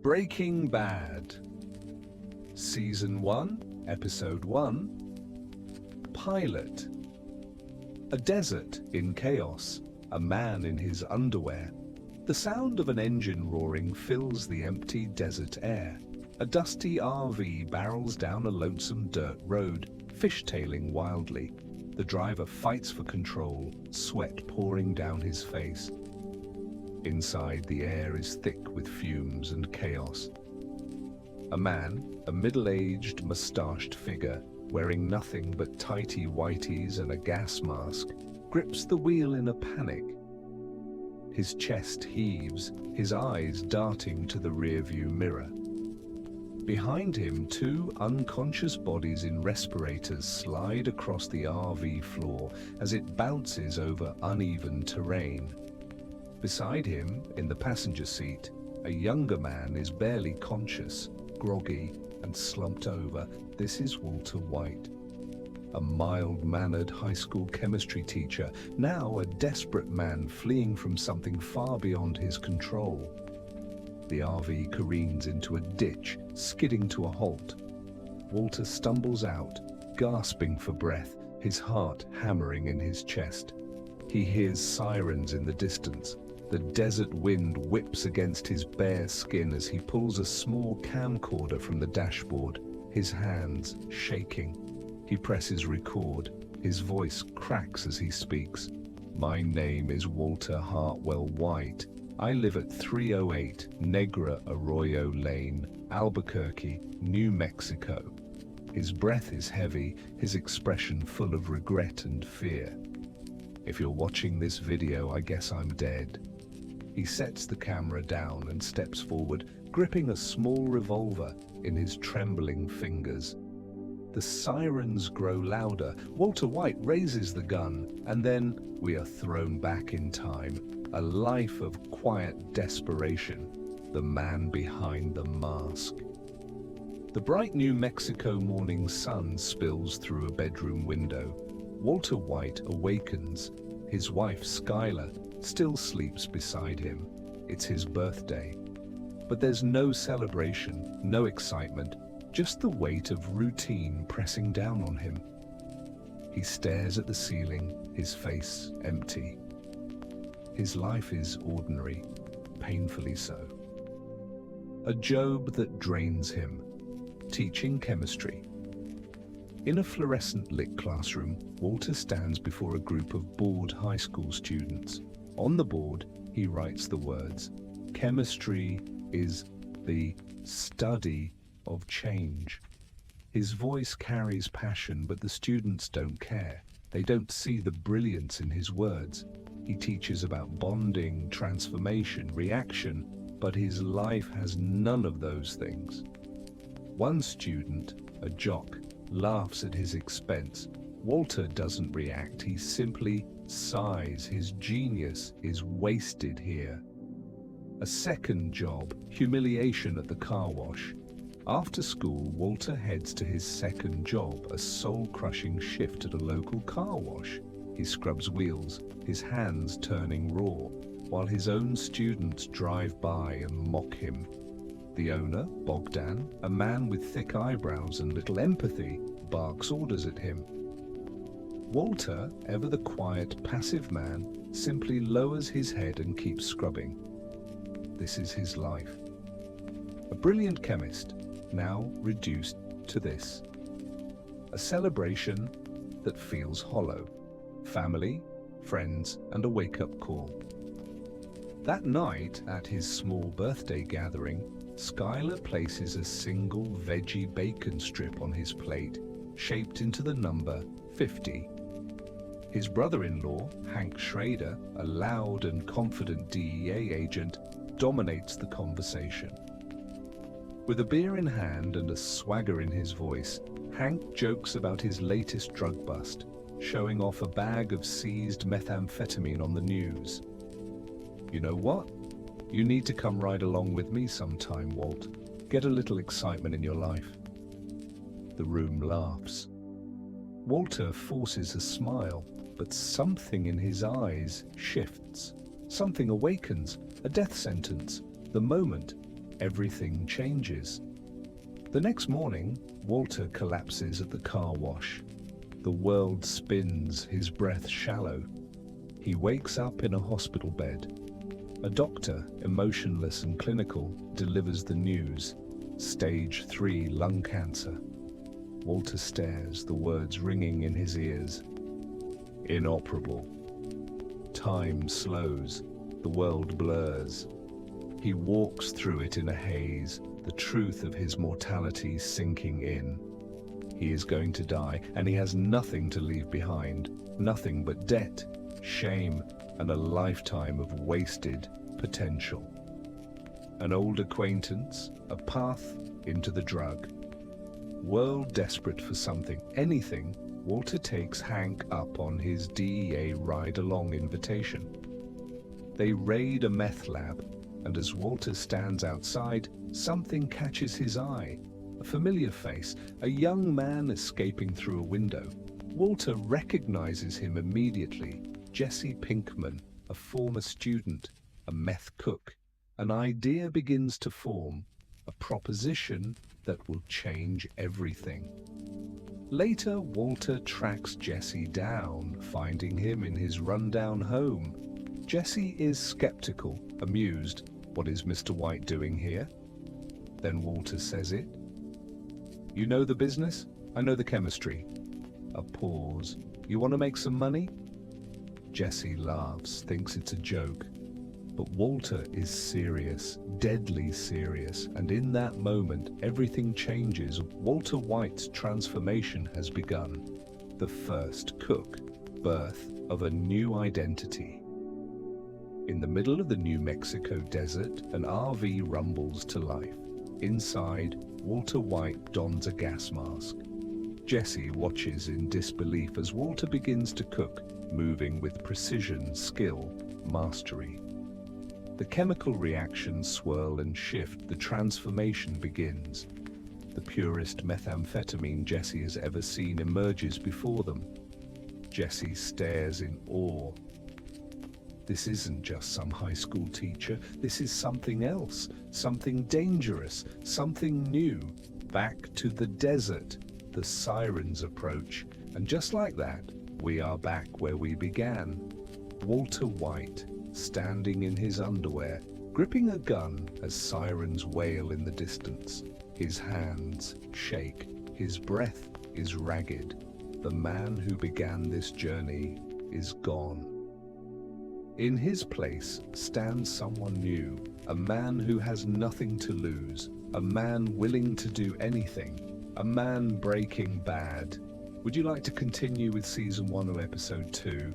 Breaking Bad, Season 1, Episode 1, Pilot. A desert in chaos, a man in his underwear. The sound of an engine roaring fills the empty desert air. A dusty RV barrels down a lonesome dirt road, fishtailing wildly. The driver fights for control, sweat pouring down his face. Inside, the air is thick with fumes and chaos. A man, a middle-aged, mustached figure, wearing nothing but tighty whities and a gas mask, grips the wheel in a panic. His chest heaves, his eyes darting to the rearview mirror. Behind him, two unconscious bodies in respirators slide across the RV floor as it bounces over uneven terrain. Beside him, in the passenger seat, a younger man is barely conscious, groggy and slumped over. This is Walter White, a mild-mannered high school chemistry teacher, now a desperate man fleeing from something far beyond his control. The RV careens into a ditch, skidding to a halt. Walter stumbles out, gasping for breath, his heart hammering in his chest. He hears sirens in the distance. The desert wind whips against his bare skin as he pulls a small camcorder from the dashboard, his hands shaking. He presses record. His voice cracks as he speaks. "My name is Walter Hartwell White. I live at 308 Negra Arroyo Lane, Albuquerque, New Mexico." His breath is heavy, his expression full of regret and fear. "If you're watching this video, I guess I'm dead." He sets the camera down and steps forward, gripping a small revolver in his trembling fingers. The sirens grow louder. Walter White raises the gun, and then we are thrown back in time. A life of quiet desperation. The man behind the mask. The bright New Mexico morning sun spills through a bedroom window. Walter White awakens. His wife, Skylar, still sleeps beside him. It's his birthday. But there's no celebration, no excitement, just the weight of routine pressing down on him. He stares at the ceiling, his face empty. His life is ordinary, painfully so. A job that drains him. Teaching chemistry. In a fluorescent-lit classroom, Walter stands before a group of bored high school students. On the board, he writes the words, "Chemistry is the study of change." His voice carries passion, but the students don't care. They don't see the brilliance in his words. He teaches about bonding, transformation, reaction, but his life has none of those things. One student, a jock, laughs at his expense. Walter doesn't react, he simply sighs. His genius is wasted here. A second job, humiliation at the car wash. After school, Walter heads to his second job, a soul-crushing shift at a local car wash. He scrubs wheels, his hands turning raw, while his own students drive by and mock him. The owner, Bogdan, a man with thick eyebrows and little empathy, barks orders at him. Walter, ever the quiet, passive man, simply lowers his head and keeps scrubbing. This is his life. A brilliant chemist, now reduced to this. A celebration that feels hollow. Family, friends, and a wake-up call. That night, at his small birthday gathering, Skylar places a single veggie bacon strip on his plate, shaped into the number 50. His brother-in-law, Hank Schrader, a loud and confident DEA agent, dominates the conversation. With a beer in hand and a swagger in his voice, Hank jokes about his latest drug bust, showing off a bag of seized methamphetamine on the news. "You know what? You need to come ride along with me sometime, Walt. Get a little excitement in your life." The room laughs. Walter forces a smile, but something in his eyes shifts. Something awakens, a death sentence. The moment everything changes. The next morning, Walter collapses at the car wash. The world spins, his breath shallow. He wakes up in a hospital bed. A doctor, emotionless and clinical, delivers the news: stage 3 lung cancer. Walter stares, the words ringing in his ears. Inoperable. Time slows. The world blurs. He walks through it in a haze, the truth of his mortality sinking in. He is going to die, and he has nothing to leave behind, nothing but debt, shame, and a lifetime of wasted potential. An old acquaintance, a path into the drug. World desperate for something, anything, Walter takes Hank up on his DEA ride-along invitation. They raid a meth lab, and as Walter stands outside, something catches his eye. A familiar face, a young man escaping through a window. Walter recognizes him immediately. Jesse Pinkman, a former student, a meth cook. An idea begins to form, a proposition that will change everything. Later, Walter tracks Jesse down, finding him in his rundown home. Jesse is skeptical, amused. What is Mr. White doing here? Then Walter says it. You know the business? I know the chemistry. A pause. You want to make some money? Jesse laughs, thinks it's a joke. But Walter is serious, deadly serious, and in that moment, everything changes. Walter White's transformation has begun. The first cook, birth of a new identity. In the middle of the New Mexico desert, an RV rumbles to life. Inside, Walter White dons a gas mask. Jesse watches in disbelief as Walter begins to cook, moving with precision, skill, mastery. The chemical reactions swirl and shift, the transformation begins. The purest methamphetamine Jesse has ever seen emerges before them. Jesse stares in awe. This isn't just some high school teacher, this is something else, something dangerous, something new. Back to the desert, the sirens approach, and just like that, we are back where we began. Walter White, standing in his underwear, gripping a gun as sirens wail in the distance. His hands shake, his breath is ragged. The man who began this journey is gone. In his place stands someone new, a man who has nothing to lose, a man willing to do anything, a man breaking bad. Would you like to continue with Season 1 or Episode 2?